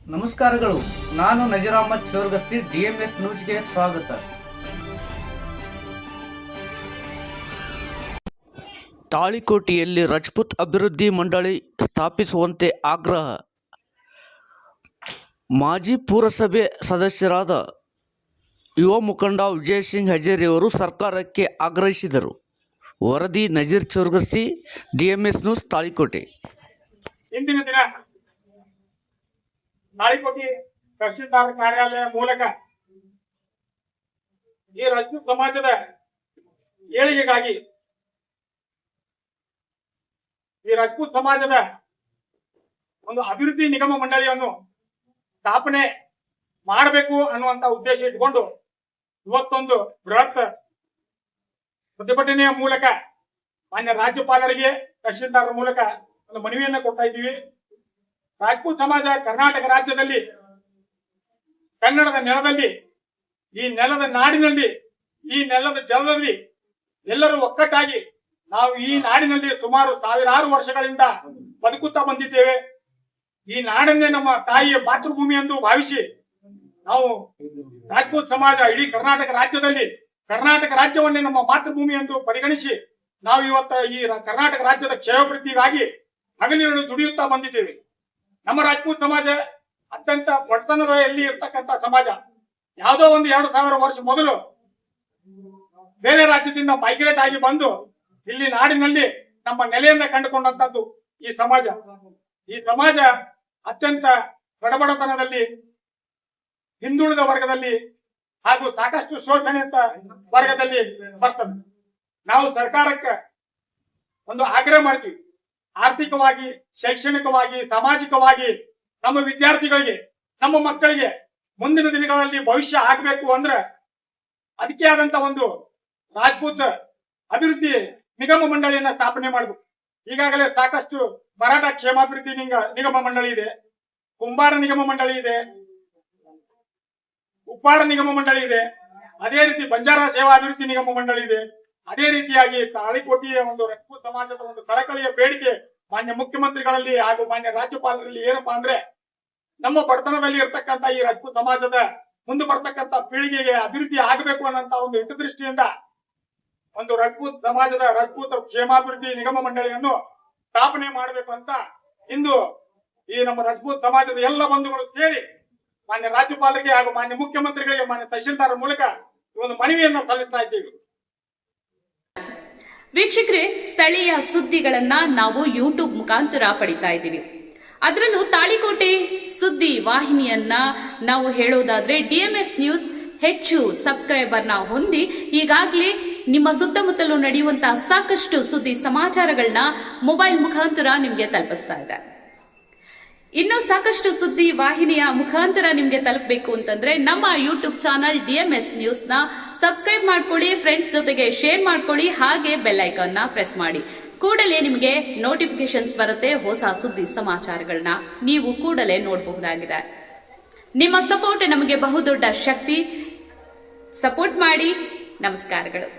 ನಮಸ್ಕಾರಗಳು. ನಾನು ನಜೀರ್ ಅಹಮದ್ ಚೋರ್ಗಸ್ತಿ, DMS ನ್ಯೂಸ್ಗೆ ಸ್ವಾಗತ. ತಾಳಿಕೋಟೆಯಲ್ಲಿ ರಜಪೂತ್ ಅಭಿವೃದ್ಧಿ ಮಂಡಳಿ ಸ್ಥಾಪಿಸುವಂತೆ ಆಗ್ರಹ. ಮಾಜಿ ಪುರಸಭೆ ಸದಸ್ಯರಾದ ಯುವ ಮುಖಂಡ ವಿಜಯಸಿಂಗ್ ಹಜೇರಿಯವರು ಸರ್ಕಾರಕ್ಕೆ ಆಗ್ರಹಿಸಿದರು. ವರದಿ ನಜೀರ್ ಚೋರ್ಗಸ್ತಿ, DMS ನ್ಯೂಸ್, ತಾಳಿಕೋಟೆ. ಇಂದಿನ ದಿನ ತಾಳಿಕೋಟೆ ತಹಶೀಲ್ದಾರ್ ಕಾರ್ಯಾಲಯ ಮೂಲಕ ಈ ರಜಪೂತ್ ಸಮಾಜದ ಏಳಿಗೆಗಾಗಿ ಈ ರಜಪೂತ್ ಸಮಾಜದ ಒಂದು ಅಭಿವೃದ್ಧಿ ನಿಗಮ ಮಂಡಳಿಯನ್ನು ಸ್ಥಾಪನೆ ಮಾಡಬೇಕು ಅನ್ನುವಂತ ಉದ್ದೇಶ ಇಟ್ಕೊಂಡು ಇವತ್ತೊಂದು ಬೃಹತ್ ಪ್ರತಿಭಟನೆಯ ಮೂಲಕ ಮಾನ್ಯ ರಾಜ್ಯಪಾಲರಿಗೆ ತಹಶೀಲ್ದಾರ್ ಮೂಲಕ ಒಂದು ಮನವಿಯನ್ನ ಕೊಡ್ತಾ ಇದ್ದೀವಿ. ರಾಜಪೂತ್ ಸಮಾಜ ಕರ್ನಾಟಕ ರಾಜ್ಯದಲ್ಲಿ, ಕನ್ನಡದ ನೆಲದಲ್ಲಿ, ಈ ನೆಲದ ನಾಡಿನಲ್ಲಿ, ಈ ನೆಲದ ಜಲದಲ್ಲಿ ಎಲ್ಲರೂ ಒಕ್ಕಟ್ಟಾಗಿ ನಾವು ಈ ನಾಡಿನಲ್ಲಿ ಸುಮಾರು ಸಾವಿರಾರು ವರ್ಷಗಳಿಂದ ಬದುಕುತ್ತಾ ಬಂದಿದ್ದೇವೆ. ಈ ನಾಡನ್ನೇ ನಮ್ಮ ತಾಯಿಯ ಮಾತೃಭೂಮಿ ಎಂದು ಭಾವಿಸಿ ನಾವು ರಾಜಪೂತ್ ಸಮಾಜ ಇಡೀ ಕರ್ನಾಟಕ ರಾಜ್ಯದಲ್ಲಿ ಕರ್ನಾಟಕ ರಾಜ್ಯವನ್ನೇ ನಮ್ಮ ಮಾತೃಭೂಮಿ ಎಂದು ಪರಿಗಣಿಸಿ ನಾವು ಇವತ್ತ ಈ ಕರ್ನಾಟಕ ರಾಜ್ಯದ ಕ್ಷೇಮಾಭಿವೃದ್ಧಿಗಾಗಿ ಹಗಲಿರುಳು ದುಡಿಯುತ್ತಾ ಬಂದಿದ್ದೇವೆ. ನಮ್ಮ ರಾಜಪೂತ್ ಸಮಾಜ ಅತ್ಯಂತ ಬಡತನದಲ್ಲಿ ಇರ್ತಕ್ಕಂಥ ಸಮಾಜ. ಯಾವುದೋ ಒಂದು 2000 ವರ್ಷ ಮೊದಲು ಬೇರೆ ರಾಜ್ಯದಿಂದ ಮೈಗ್ರೇಟ್ ಆಗಿ ಬಂದು ಇಲ್ಲಿ ನಾಡಿನಲ್ಲಿ ನಮ್ಮ ನೆಲೆಯನ್ನ ಕಂಡುಕೊಂಡಂತದ್ದು ಈ ಸಮಾಜ. ಈ ಸಮಾಜ ಅತ್ಯಂತ ಬಡಬಡತನದಲ್ಲಿ, ಹಿಂದುಳಿದ ವರ್ಗದಲ್ಲಿ ಹಾಗೂ ಸಾಕಷ್ಟು ಶೋಷಣೆಯುತ ವರ್ಗದಲ್ಲಿ ಬರ್ತದೆ. ನಾವು ಸರ್ಕಾರಕ್ಕೆ ಒಂದು ಆಗ್ರಹ ಮಾಡ್ತೀವಿ, ಆರ್ಥಿಕವಾಗಿ, ಶೈಕ್ಷಣಿಕವಾಗಿ, ಸಾಮಾಜಿಕವಾಗಿ ನಮ್ಮ ವಿದ್ಯಾರ್ಥಿಗಳಿಗೆ, ನಮ್ಮ ಮಕ್ಕಳಿಗೆ ಮುಂದಿನ ದಿನಗಳಲ್ಲಿ ಭವಿಷ್ಯ ಆಗಬೇಕು ಅಂದ್ರೆ ಅದಕ್ಕೆ ಆದಂತ ಒಂದು ರಾಜಪೂತ್ ಅಭಿವೃದ್ಧಿ ನಿಗಮ ಮಂಡಳಿಯನ್ನ ಸ್ಥಾಪನೆ ಮಾಡಬೇಕು. ಈಗಾಗಲೇ ಸಾಕಷ್ಟು ಮರಾಠ ಕ್ಷೇಮಾಭಿವೃದ್ಧಿ ನಿಗಮ ಮಂಡಳಿ ಇದೆ, ಕುಂಬಾರ ನಿಗಮ ಮಂಡಳಿ ಇದೆ, ಉಪ್ಪಾಡ ನಿಗಮ ಮಂಡಳಿ ಇದೆ, ಅದೇ ರೀತಿ ಬಂಜಾರ ಸೇವಾ ಅಭಿವೃದ್ಧಿ ನಿಗಮ ಮಂಡಳಿ ಇದೆ. ಅದೇ ರೀತಿಯಾಗಿ ತಾಳಿಕೋಟೆಯ ಒಂದು ರಜಪೂತ್ ಸಮಾಜದ ಒಂದು ಕಳಕಳಿಯ ಬೇಡಿಕೆ ಮಾನ್ಯ ಮುಖ್ಯಮಂತ್ರಿಗಳಲ್ಲಿ ಹಾಗೂ ಮಾನ್ಯ ರಾಜ್ಯಪಾಲರಲ್ಲಿ ಏನಪ್ಪಾ ಅಂದ್ರೆ, ನಮ್ಮ ಬಡತನದಲ್ಲಿ ಇರ್ತಕ್ಕಂಥ ಈ ರಜಪೂತ್ ಸಮಾಜದ ಮುಂದೆ ಬರ್ತಕ್ಕಂಥ ಪೀಳಿಗೆಗೆ ಅಭಿವೃದ್ಧಿ ಆಗಬೇಕು ಅನ್ನೋಂತ ಒಂದು ಹಿತದೃಷ್ಟಿಯಿಂದ ಒಂದು ರಜಪೂತ್ ಸಮಾಜದ ರಜಪೂತ್ ಕ್ಷೇಮಾಭಿವೃದ್ಧಿ ನಿಗಮ ಮಂಡಳಿಯನ್ನು ಸ್ಥಾಪನೆ ಮಾಡಬೇಕು ಅಂತ ಇಂದು ಈ ನಮ್ಮ ರಜಪೂತ್ ಸಮಾಜದ ಎಲ್ಲ ಬಂಧುಗಳು ಸೇರಿ ಮಾನ್ಯ ರಾಜ್ಯಪಾಲರಿಗೆ ಹಾಗೂ ಮಾನ್ಯ ಮುಖ್ಯಮಂತ್ರಿಗಳಿಗೆ, ಮಾನ್ಯ ತಹಶೀಲ್ದಾರ್ ಮೂಲಕ ಒಂದು ಮನವಿಯನ್ನು ಸಲ್ಲಿಸ್ತಾ ಇದ್ದೀವಿ. ವೀಕ್ಷಕರೇ, ಸ್ಥಳೀಯ ಸುದ್ದಿಗಳನ್ನ ನಾವು ಯೂಟ್ಯೂಬ್ ಮುಖಾಂತರ ಪಡಿತಾ ಇದ್ದೀವಿ. ಅದರಲ್ಲೂ ತಾಳಿಕೋಟೆ ಸುದ್ದಿ ವಾಹಿನಿಯನ್ನ ನಾವು ಹೇಳೋದಾದ್ರೆ DMS ನ್ಯೂಸ್ ಹೆಚ್ಚು ಸಬ್ಸ್ಕ್ರೈಬರ್ನ ಹೊಂದಿ ಈಗಾಗಲೇ ನಿಮ್ಮ ಸುತ್ತಮುತ್ತಲೂ ನಡೆಯುವಂತಹ ಸಾಕಷ್ಟು ಸುದ್ದಿ ಸಮಾಚಾರಗಳನ್ನ ಮೊಬೈಲ್ ಮುಖಾಂತರ ನಿಮಗೆ ತಲುಪಿಸ್ತಾ ಇದೆ. ಇನ್ನೂ ಸಾಕಷ್ಟು ಸುದ್ದಿ ವಾಹಿನಿಯ ಮುಖಾಂತರ ನಿಮಗೆ ತಲುಪಬೇಕು ಅಂತಂದ್ರೆ ನಮ್ಮ ಯೂಟ್ಯೂಬ್ ಚಾನಲ್ DMS ನ್ಯೂಸ್ನ ಸಬ್ಸ್ಕ್ರೈಬ್ ಮಾಡ್ಕೊಳ್ಳಿ, ಫ್ರೆಂಡ್ಸ್ ಜೊತೆಗೆ ಶೇರ್ ಮಾಡ್ಕೊಳ್ಳಿ, ಹಾಗೆ ಬೆಲ್ ಐಕಾನ್ನ ಪ್ರೆಸ್ ಮಾಡಿ. ಕೂಡಲೇ ನಿಮಗೆ ನೋಟಿಫಿಕೇಶನ್ಸ್ ಬರುತ್ತೆ. ಹೊಸ ಸುದ್ದಿ ಸಮಾಚಾರಗಳನ್ನ ನೀವು ಕೂಡಲೇ ನೋಡಬಹುದಾಗಿದೆ. ನಿಮ್ಮ ಸಪೋರ್ಟ್ ನಮಗೆ ಬಹುದೊಡ್ಡ ಶಕ್ತಿ. ಸಪೋರ್ಟ್ ಮಾಡಿ. ನಮಸ್ಕಾರಗಳು.